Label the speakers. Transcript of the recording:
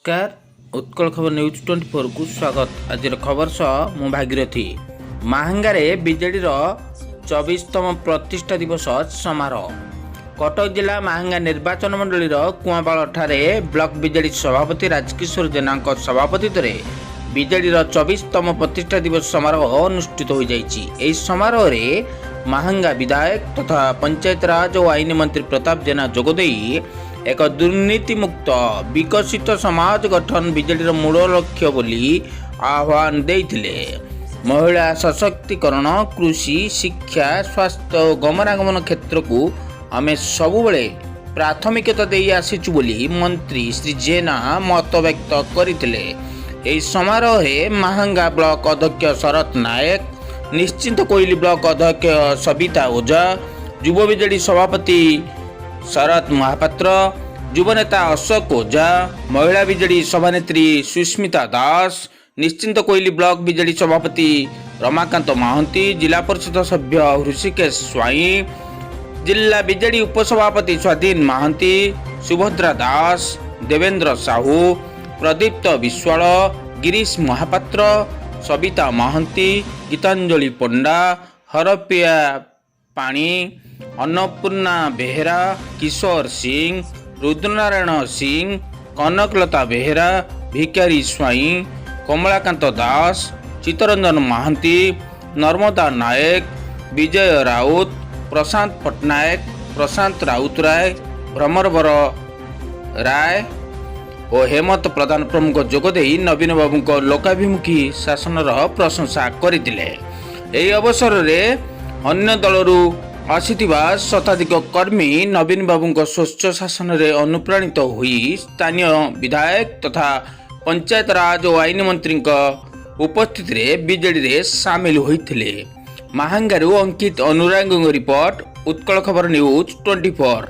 Speaker 1: नमस्कार उत्कल खबर न्यूज 24 को स्वागत। आज खबर सह मु भागीरथी। माहांगारे बीजेडी 24तम प्रतिष्ठा दिवस समारोह। कटक जिला माहांगा निर्वाचन मंडली कुआपाड़ ठारे ब्लॉक बीजेडी सभापति राजकिशोर जेना सभापतित्व में बीजेडी 24तम प्रतिष्ठा दिवस समारोह अनुष्ठित हो जाइए। समारोह में माहांगा विधायक तथा पंचायतराज और आईन मंत्री प्रताप जेना जोगदे एक दुर्नीति मुक्त विकसित समाज गठन बीजेडी मूल लक्ष्य बोली आह्वान देइथिले। महिला सशक्तिकरण, कृषि, शिक्षा, स्वास्थ्य और गमनागमन क्षेत्र को आमे सबुबले प्राथमिकता दे आसीचु बोली मंत्री श्री जेना मत व्यक्त करथिले। एही समारोह माहांगा ब्लॉक अध्यक्ष शरत नायक, निश्चिंत कोइली ब्लॉक अध्यक्ष सबिता ओझा, युवा बीजेडी सभापति शरत महापात्र, युवनेता अशोक ओझा, महिला बीजेडी सभानेत्री सुस्मिता दास, निश्चिंत कोइली ब्लॉक बीजेडी सभापति रमाकांत महांती, जिला परिषद सभ्य ऋषिकेश स्वाई, जिला बीजेडी उपसभापति स्वाधीन महांती, सुभद्रा दास, देवेंद्र साहू, प्रदीप्त विश्वाल, गिरीश महापात्र, सबिता महांती, गीतांजलि पंडा, हरपिया पाणी, अन्नपूर्णा बेहेरा, किशोर सिंह, रुद्रनारायण सिंह, कनकलता बेहेरा, भिकारी स्वाई, कमलाकांत दास, चित्तरंजन महांती, नर्मदा नायक, विजय राउत, प्रशांत पट्टनायक, प्रशांत राउतराय, भ्रमरवर राय और हेमंत प्रधान प्रमुख जोगदे नवीन बाबू को लोकाभिमुखी शासन प्रशंसा करथिले। एही अवसर में अन्य दलरू आसीथिबा शताधिक कर्मी नवीन बाबू स्वच्छ शासन में अनुप्राणित होई स्थानीय विधायक तथा पंचायत राज और आईन मंत्री उपस्थित बीजेडी रे सामिल होइथिले। माहांगारू अंकित अनुराग रिपोर्ट उत्कल खबर न्यूज 24।